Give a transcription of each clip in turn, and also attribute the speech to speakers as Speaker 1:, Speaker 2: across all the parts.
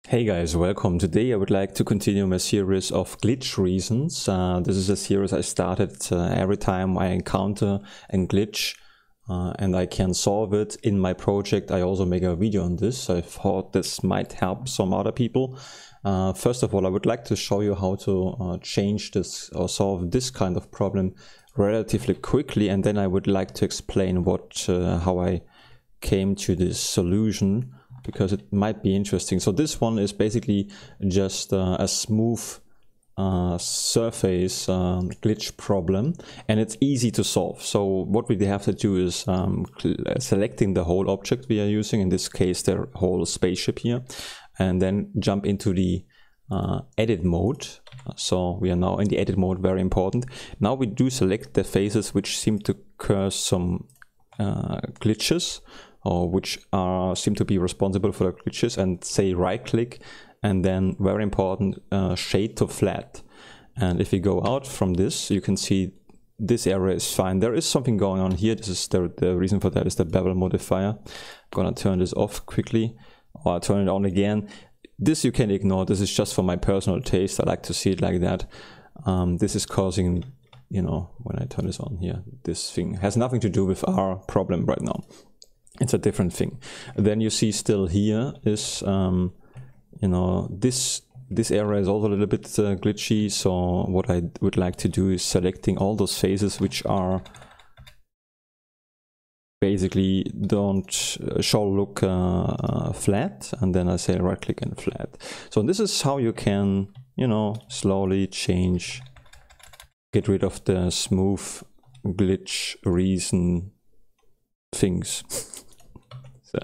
Speaker 1: Hey guys, welcome. Today I would like to continue my series of glitch reasons. This is a series I started every time I encounter a glitch and I can solve it in my project. I also make a video on this. I thought this might help some other people. First of all, I would like to show you how to change this or solve this kind of problem relatively quickly, and then I would like to explain how I came to this solution, because it might be interesting. So this one is basically just a smooth surface glitch problem, and it's easy to solve. So what we have to do is selecting the whole object we are using, in this case the whole spaceship here, and then jump into the edit mode. So we are now in the edit mode, very important. Now we do select the faces which seem to cause some glitches, or which seem to be responsible for the glitches, and say right click, and then very important, shade to flat. And if we go out from this, you can see this area is fine. There is something going on here. This is the reason for that is the bevel modifier. I'm gonna turn this off quickly, or turn it on again. This you can ignore. This is just for my personal taste. I like to see it like that. This is causing, you know, when I turn this on here, this thing has nothing to do with our problem right now. It's a different thing. Then you see still here is, you know, this area is also a little bit glitchy. So what I would like to do is selecting all those faces which are basically don't look flat, and then I say right click and flat. So this is how you can, you know, slowly get rid of the smooth glitch reason things. So,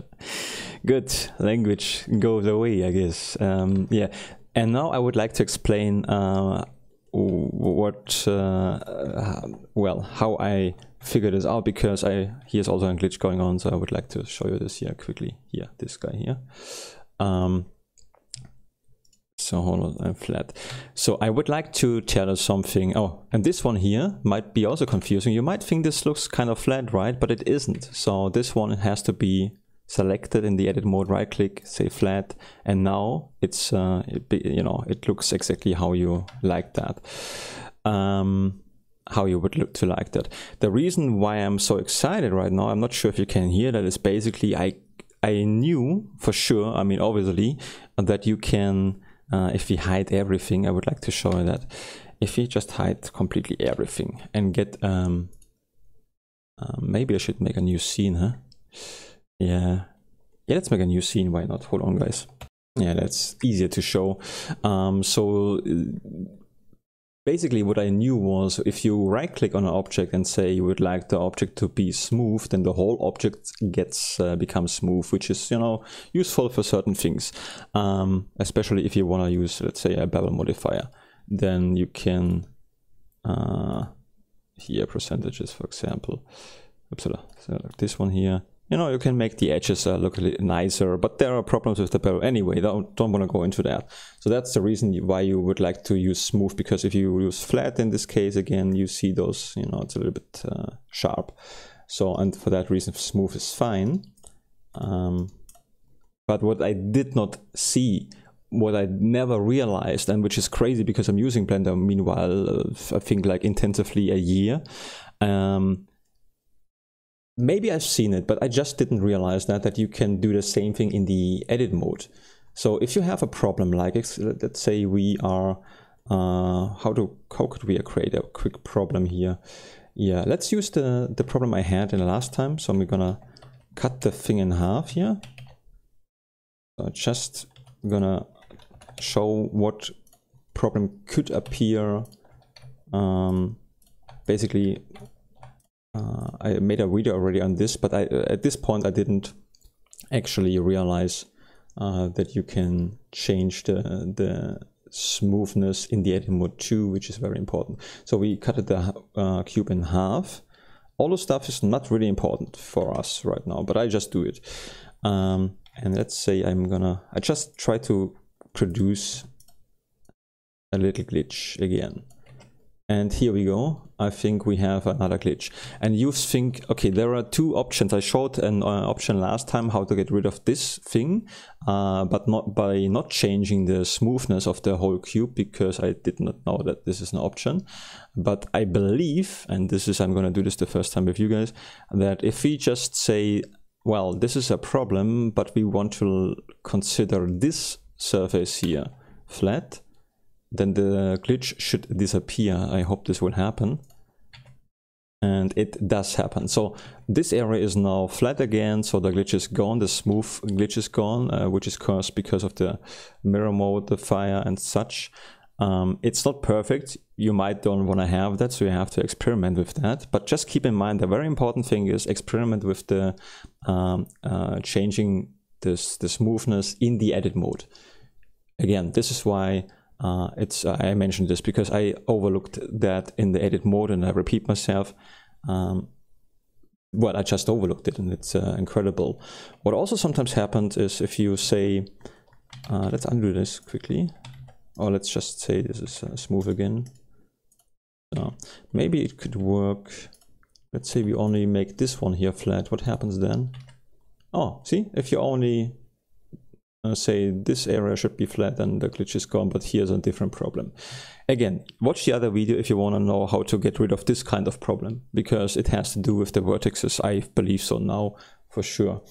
Speaker 1: good, language goes away, I guess. Yeah, and now I would like to explain how I figured this out, because here's also a glitch going on, so I would like to show you this here quickly. Here, this guy here. So hold on, I'm flat. So I would like to tell you something. Oh, and this one here might be also confusing. You might think this looks kind of flat, right? But it isn't. So this one has to be selected in the edit mode, right click, say flat, and now it's you know, it looks exactly how you like that, how you would look to like that. The reason why I'm so excited right now, I'm not sure if you can hear that, is basically I knew for sure, I mean obviously, that you can if we hide everything, I would like to show you that if we just hide completely everything and get maybe I should make a new scene, huh? Yeah, let's make a new scene, why not? Hold on guys. Yeah, that's easier to show. So basically what I knew was, if you right click on an object and say you would like the object to be smooth, then the whole object becomes smooth, which is, you know, useful for certain things, especially if you want to use, let's say, a bevel modifier. Then you can here percentages, for example. Oops, so this one here. You know, you can make the edges look a little nicer, but there are problems with the bevel anyway. Don't want to go into that. So that's the reason why you would like to use smooth, because if you use flat in this case, again, you see those, you know, it's a little bit sharp. So, and for that reason, smooth is fine. But what I did not see, what I never realized, and which is crazy because I'm using Blender meanwhile, I think like intensively a year. Maybe I've seen it, but I just didn't realize that you can do the same thing in the edit mode. So if you have a problem, like let's say we are, how could we create a quick problem here? Yeah, let's use the problem I had in the last time. So I'm gonna cut the thing in half here. So just gonna show what problem could appear. Basically, I made a video already on this, but at this point I didn't actually realize that you can change the smoothness in the edit mode too, which is very important. So we cut the cube in half. All the stuff is not really important for us right now, but I just do it. And let's say I just try to produce a little glitch again. And here we go. I think we have another glitch. And you think, okay, there are two options. I showed an option last time how to get rid of this thing, but not by not changing the smoothness of the whole cube, because I did not know that this is an option. But I believe, and this is, I'm going to do this the first time with you guys, that if we just say, well, this is a problem, but we want to consider this surface here flat, then the glitch should disappear. I hope this will happen. And it does happen. So this area is now flat again, so the glitch is gone, the smooth glitch is gone, which is caused because of the mirror mode, the fire and such. It's not perfect. You might don't want to have that, so you have to experiment with that. But just keep in mind, the very important thing is experiment with the changing the smoothness in the edit mode. Again, this is why I mentioned this, because I overlooked that in the edit mode, and I repeat myself. Well, I just overlooked it, and it's incredible. What also sometimes happens is if you say, let's undo this quickly, or let's just say this is smooth again. So maybe it could work. Let's say we only make this one here flat. What happens then? Oh, see, if you only say this area should be flat, and the glitch is gone, but here's a different problem. Again, watch the other video if you want to know how to get rid of this kind of problem, because it has to do with the vertices. I believe so now for sure.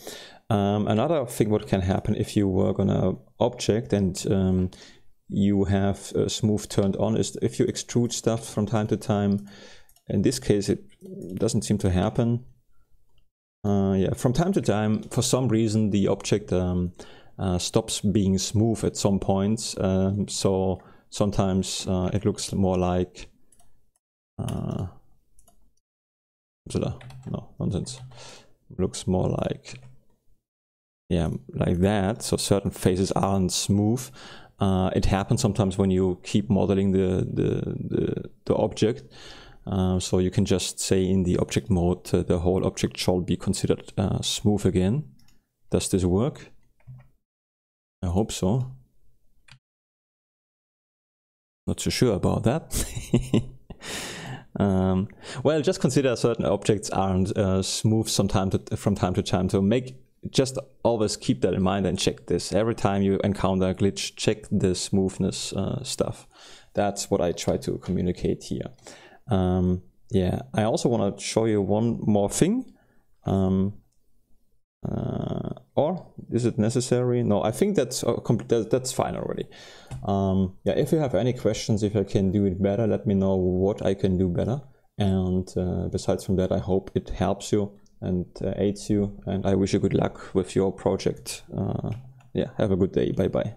Speaker 1: Another thing what can happen if you work on an object and you have smooth turned on is if you extrude stuff from time to time. In this case it doesn't seem to happen. Yeah, from time to time, for some reason the object stops being smooth at some points, so sometimes it looks more like no, nonsense. It looks more like, yeah, like that. So certain faces aren't smooth. It happens sometimes when you keep modeling the object. So you can just say in the object mode the whole object shall be considered smooth again. Does this work? I hope so. Not so sure about that. Well, just consider certain objects aren't smooth from time to time. So just always keep that in mind and check this. Every time you encounter a glitch, check the smoothness stuff. That's what I try to communicate here. Yeah, I also want to show you one more thing. Or is it necessary? No, I think that's fine already. Yeah, if you have any questions, if I can do it better, let me know what I can do better. And besides from that, I hope it helps you and aids you. And I wish you good luck with your project. Yeah, have a good day. Bye bye.